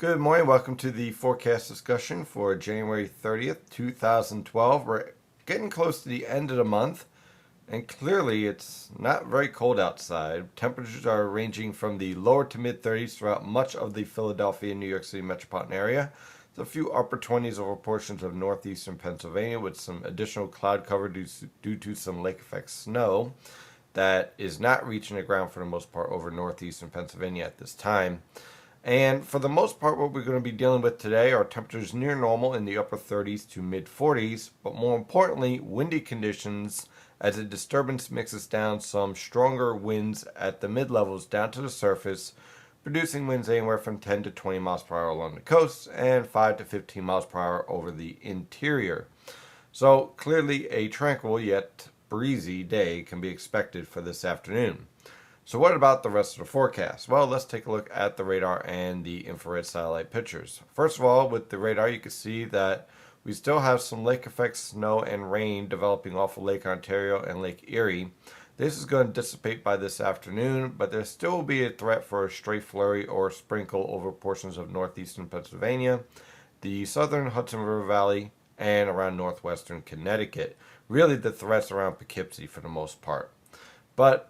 Good morning. Welcome to the forecast discussion for January 30th, 2012. We're getting close to the end of the month, and clearly it's not very cold outside. Temperatures are ranging from the lower to mid 30s throughout much of the Philadelphia and New York City metropolitan area. There's a few upper 20s over portions of northeastern Pennsylvania with some additional cloud cover due to some lake effect snow that is not reaching the ground for the most part over northeastern Pennsylvania at this time. And for the most part, what we're going to be dealing with today are temperatures near normal in the upper 30s to mid 40s, but more importantly, windy conditions as a disturbance mixes down some stronger winds at the mid levels down to the surface, producing winds anywhere from 10 to 20 miles per hour along the coast and 5 to 15 miles per hour over the interior. So clearly, a tranquil yet breezy day can be expected for this afternoon. So what about the rest of the forecast? Well, let's take a look at the radar and the infrared satellite pictures. First of all, with the radar, you can see that we still have some lake effect snow and rain developing off of Lake Ontario and Lake Erie. This is going to dissipate by this afternoon, but there still will be a threat for a stray flurry or sprinkle over portions of northeastern Pennsylvania, the southern Hudson River Valley, and around northwestern Connecticut. Really the threats around Poughkeepsie for the most part. But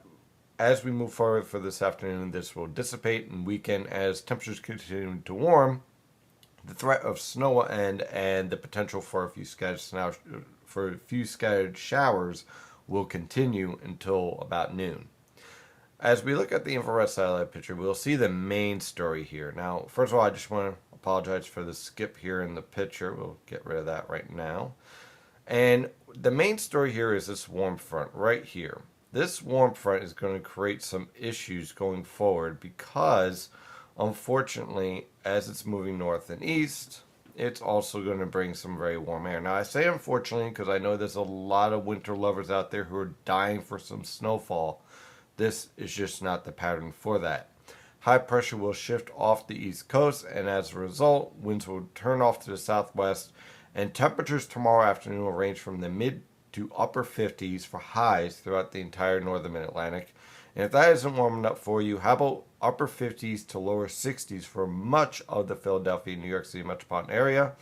as we move forward for this afternoon, this will dissipate and weaken as temperatures continue to warm. The threat of snow will end, and the potential for a few scattered showers will continue until about noon. As we look at the infrared satellite picture, we'll see the main story here. Now, first of all, I just want to apologize for the skip here in the picture. We'll get rid of that right now. And the main story here is this warm front right here. This warm front is going to create some issues going forward because, unfortunately, as it's moving north and east, it's also going to bring some very warm air. Now, I say unfortunately because I know there's a lot of winter lovers out there who are dying for some snowfall. This is just not the pattern for that. High pressure will shift off the east coast, and as a result, winds will turn off to the southwest, and temperatures tomorrow afternoon will range from the mid to upper 50s for highs throughout the entire northern mid-Atlantic. And if that isn't warm enough for you, how about upper 50s to lower 60s for much of the Philadelphia and New York City metropolitan area?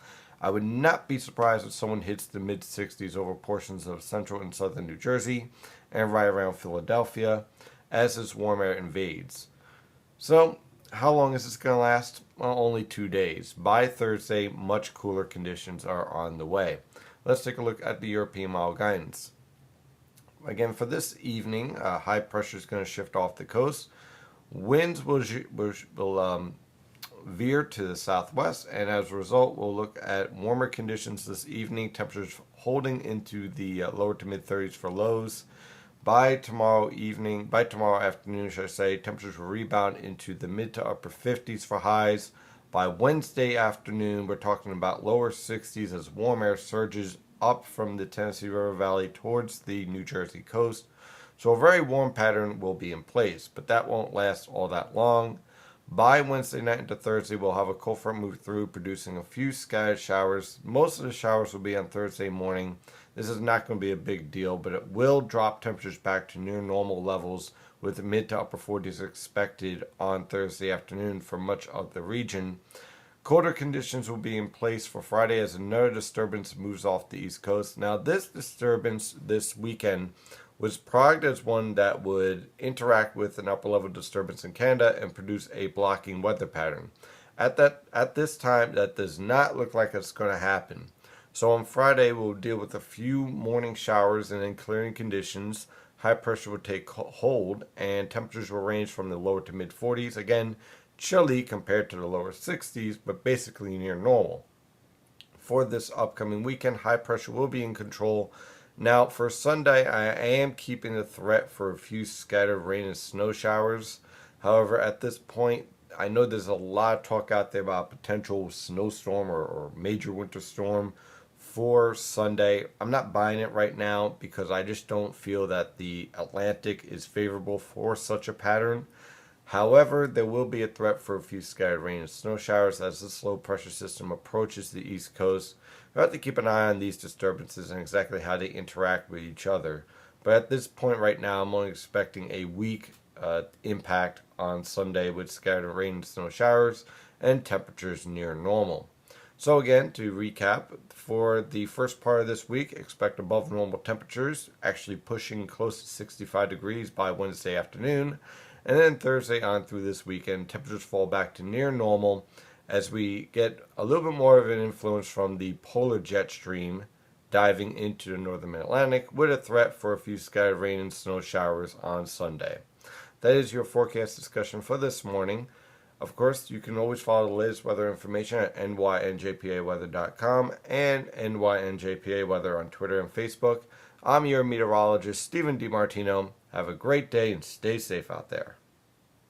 I would not be surprised if someone hits the mid 60s over portions of central and southern New Jersey and right around Philadelphia as this warm air invades. So, how long is this going to last? Well, only 2 days. By Thursday, much cooler conditions are on the way. Let's take a look at the European model guidance. Again, for this evening, high pressure is going to shift off the coast. Winds will veer to the southwest, and as a result, we'll look at warmer conditions this evening. Temperatures holding into the lower to mid 30s for lows. By tomorrow afternoon, should I say, temperatures will rebound into the mid to upper 50s for highs. By Wednesday afternoon, we're talking about lower 60s as warm air surges up from the Tennessee River Valley towards the New Jersey coast. So a very warm pattern will be in place, but that won't last all that long. By Wednesday night into Thursday, we'll have a cold front move through, producing a few scattered showers. Most of the showers will be on Thursday morning. This is not going to be a big deal, but it will drop temperatures back to near normal levels with mid to upper 40s expected on Thursday afternoon for much of the region. Colder conditions will be in place for Friday as another disturbance moves off the East Coast. Now, this disturbance this weekend was progged as one that would interact with an upper level disturbance in Canada and produce a blocking weather pattern. At this time, that does not look like it's going to happen. So on Friday, we'll deal with a few morning showers and then clearing conditions. High pressure will take hold, and temperatures will range from the lower to mid 40s. Again, chilly compared to the lower 60s, but basically near normal. For this upcoming weekend, high pressure will be in control. Now, for Sunday, I am keeping the threat for a few scattered rain and snow showers. However, at this point, I know there's a lot of talk out there about potential snowstorm or major winter storm for Sunday. I'm not buying it right now because I just don't feel that the Atlantic is favorable for such a pattern. However, there will be a threat for a few scattered rain and snow showers as this low pressure system approaches the East Coast. We have to keep an eye on these disturbances and exactly how they interact with each other. But at this point right now, I'm only expecting a weak impact on Sunday with scattered rain and snow showers, and temperatures near normal. So again, to recap, for the first part of this week, expect above normal temperatures, actually pushing close to 65 degrees by Wednesday afternoon. And then Thursday on through this weekend, temperatures fall back to near normal as we get a little bit more of an influence from the polar jet stream diving into the northern Atlantic with a threat for a few scattered rain and snow showers on Sunday. That is your forecast discussion for this morning. Of course, you can always follow the latest weather information at nynjpaweather.com and nynjpaweather on Twitter and Facebook. I'm your meteorologist, Stephen DiMartino. Have a great day and stay safe out there.